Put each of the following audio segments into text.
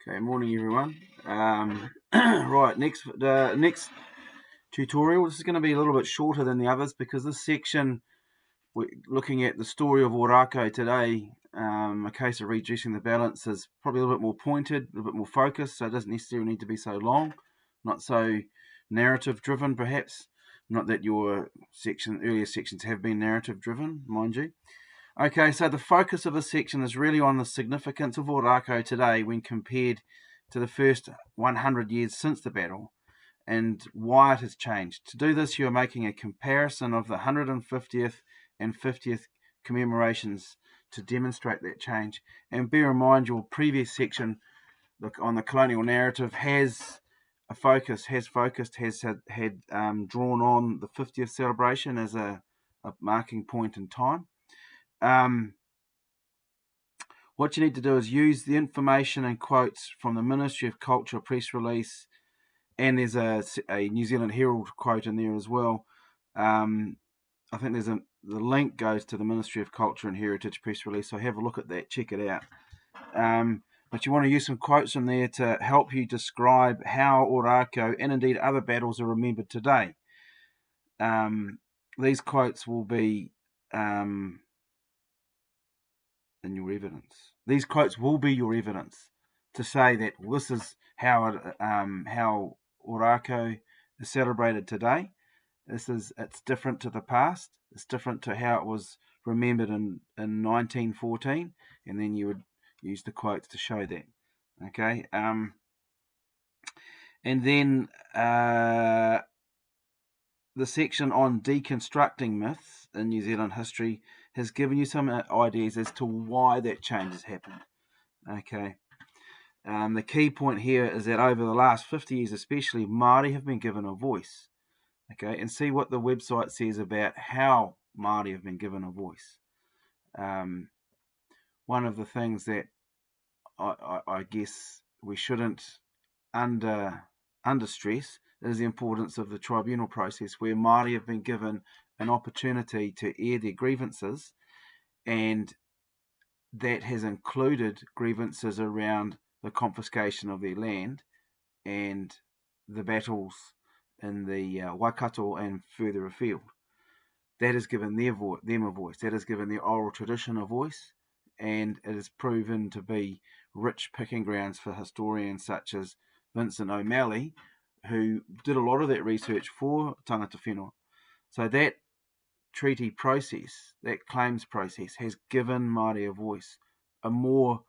Okay, morning everyone. Right, next tutorial. This is going to be a little bit shorter than the others because this section, we're looking at the story of Orakau today. A case of reducing the balance is probably a little bit more pointed, a little bit more focused, so it doesn't necessarily need to be so long, not so narrative driven perhaps. Not that your earlier sections have been narrative driven, mind you. Okay, so the focus of this section is really on the significance of Orakau today when compared to the first 100 years since the battle and why it has changed. To do this, you are making a comparison of the 150th and 50th commemorations to demonstrate that change. And bear in mind, your previous section on the colonial narrative has had drawn on the 50th celebration as a marking point in time. What you need to do is use the information and quotes from the Ministry of Culture press release, and there's a New Zealand Herald quote in there as well. I think the link goes to the Ministry of Culture and Heritage press release, so have a look at that, check it out. But you want to use some quotes from there to help you describe how Orakau and indeed other battles are remembered today. These quotes will be in your evidence. These quotes will be your evidence to say that this is how Orakau is celebrated today. It's different to the past. It's different to how it was remembered in 1914, and then you would use the quotes to show that. Okay, and then the section on deconstructing myths in New Zealand history has given you some ideas as to why that change has happened. Okay. The key point here is that over the last 50 years especially, Maori have been given a voice. Okay, and see what the website says about how Maori have been given a voice. One of the things that I guess we shouldn't under stress is the importance of the tribunal process, where Maori have been given an opportunity to air their grievances, and that has included grievances around the confiscation of their land and the battles in the Waikato and further afield. That has given them a voice. That has given their oral tradition a voice, and it has proven to be rich picking grounds for historians such as Vincent O'Malley, who did a lot of that research for Tangata Whenua. So that treaty process, that claims process, has given Māori a voice, a more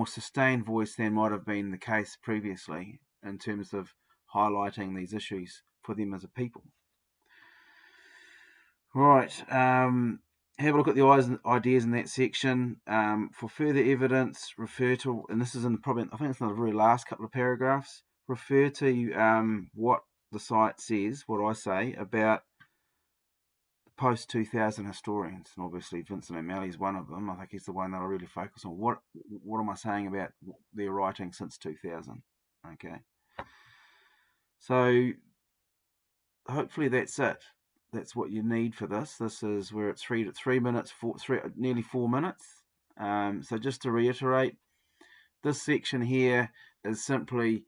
sustained voice than might have been the case previously in terms of highlighting these issues for them as a people. Right, have a look at the ideas in that section. For further evidence, refer to, and this is I think it's in the very last couple of paragraphs, refer to what the site says, what I say about post-2000 historians, and obviously Vincent O'Malley is one of them. I think he's the one that I really focus on. What am I saying about their writing since 2000? Okay, so hopefully that's it. That's what you need for this. This is where it's nearly 4 minutes. So just to reiterate, this section here is simply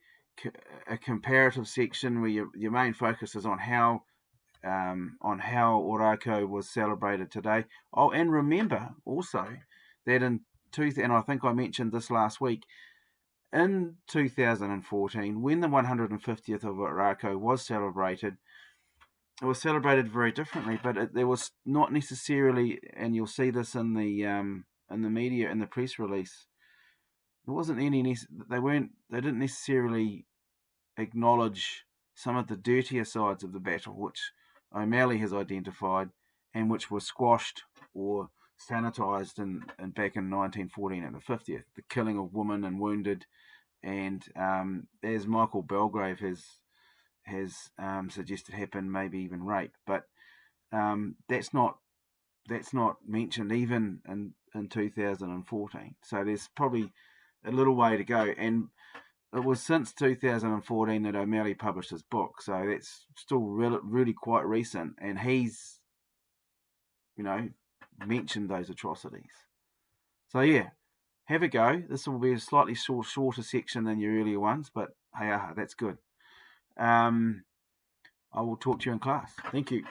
a comparative section where your main focus is on how Orakau was celebrated today. Oh, and remember also that and I think I mentioned this last week, in 2014, when the 150th of Orakau was celebrated, it was celebrated very differently, but there was not necessarily, and you'll see this in the media, in the press release, there wasn't they didn't necessarily acknowledge some of the dirtier sides of the battle, which O'Malley has identified and which were squashed or sanitised back in 1914 at the 50th, the killing of women and wounded, and as Michael Belgrave has suggested happened, maybe even rape, but that's not mentioned even in 2014. So there's probably a little way to go, and it was since 2014 that O'Malley published his book, so that's still really quite recent, and he's mentioned those atrocities. So yeah, have a go. This will be a slightly shorter section than your earlier ones, but hey, that's good. I will talk to you in class. Thank you.